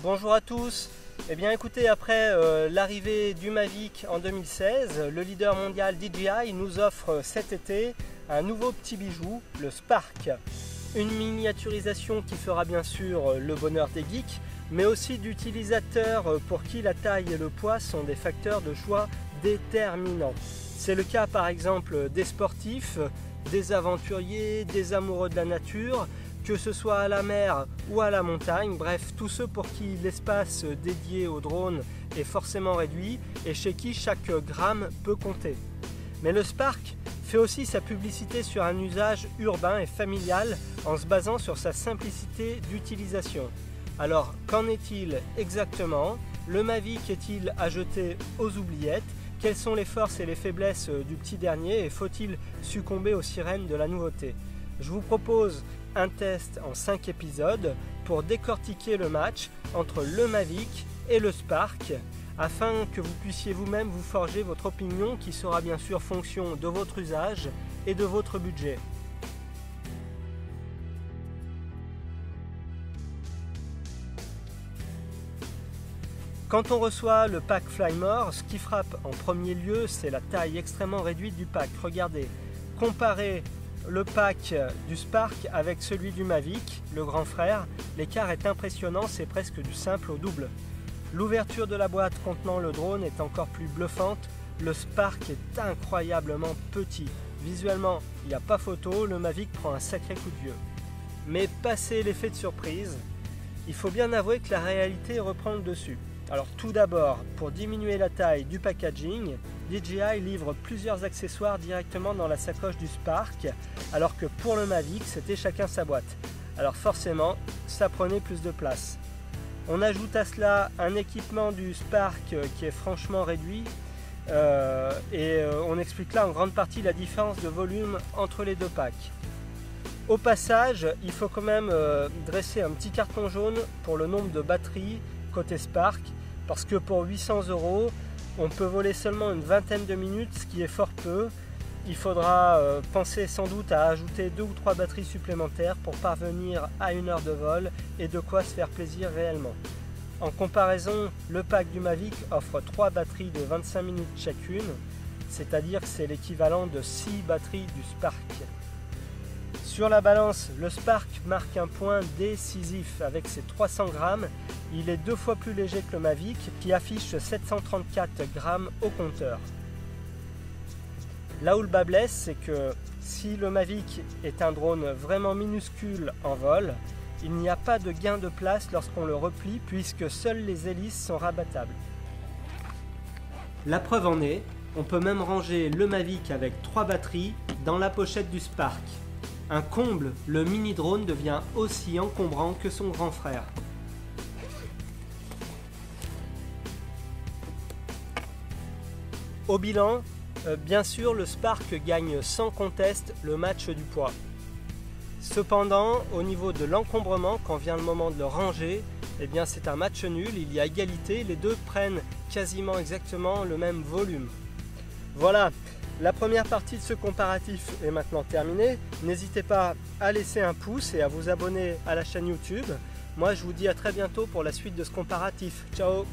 Bonjour à tous. Eh bien écoutez, après l'arrivée du Mavic en 2016, le leader mondial DJI nous offre cet été un nouveau petit bijou, le Spark. Une miniaturisation qui fera bien sûr le bonheur des geeks, mais aussi d'utilisateurs pour qui la taille et le poids sont des facteurs de choix déterminants. C'est le cas par exemple des sportifs, des aventuriers, des amoureux de la nature, que ce soit à la mer ou à la montagne, bref, tous ceux pour qui l'espace dédié au drone est forcément réduit et chez qui chaque gramme peut compter. Mais le Spark fait aussi sa publicité sur un usage urbain et familial en se basant sur sa simplicité d'utilisation. Alors, qu'en est-il exactement? Le Mavic est-il à jeter aux oubliettes? Quelles sont les forces et les faiblesses du petit dernier et faut-il succomber aux sirènes de la nouveauté? Je vous propose un test en 5 épisodes pour décortiquer le match entre le Mavic et le Spark afin que vous puissiez vous-même vous forger votre opinion qui sera bien sûr fonction de votre usage et de votre budget. Quand on reçoit le pack Flymore, ce qui frappe en premier lieu, c'est la taille extrêmement réduite du pack. Regardez, comparez le pack du Spark avec celui du Mavic, le grand frère, l'écart est impressionnant, c'est presque du simple au double. L'ouverture de la boîte contenant le drone est encore plus bluffante, le Spark est incroyablement petit. Visuellement, il n'y a pas photo, le Mavic prend un sacré coup de vieux. Mais passé l'effet de surprise, il faut bien avouer que la réalité reprend le dessus. Alors tout d'abord, pour diminuer la taille du packaging, DJI livre plusieurs accessoires directement dans la sacoche du Spark, alors que pour le Mavic, c'était chacun sa boîte. Alors forcément, ça prenait plus de place. On ajoute à cela un équipement du Spark qui est franchement réduit, et on explique là en grande partie la différence de volume entre les deux packs. Au passage, il faut quand même dresser un petit carton jaune pour le nombre de batteries côté Spark, parce que pour 800 €, on peut voler seulement une vingtaine de minutes, ce qui est fort peu. Il faudra penser sans doute à ajouter 2 ou 3 batteries supplémentaires pour parvenir à 1 heure de vol et de quoi se faire plaisir réellement. En comparaison, le pack du Mavic offre 3 batteries de 25 minutes chacune, c'est-à-dire que c'est l'équivalent de 6 batteries du Spark. Sur la balance, le Spark marque un point décisif avec ses 300 grammes. Il est 2 fois plus léger que le Mavic qui affiche 734 grammes au compteur. Là où le bas blesse, c'est que si le Mavic est un drone vraiment minuscule en vol, il n'y a pas de gain de place lorsqu'on le replie puisque seules les hélices sont rabattables. La preuve en est, on peut même ranger le Mavic avec 3 batteries dans la pochette du Spark. Un comble, le mini-drone devient aussi encombrant que son grand frère. Au bilan, bien sûr, le Spark gagne sans conteste le match du poids. Cependant, au niveau de l'encombrement, quand vient le moment de le ranger, eh bien c'est un match nul, il y a égalité, les deux prennent quasiment exactement le même volume. Voilà. La première partie de ce comparatif est maintenant terminée. N'hésitez pas à laisser un pouce et à vous abonner à la chaîne YouTube. Moi, je vous dis à très bientôt pour la suite de ce comparatif. Ciao!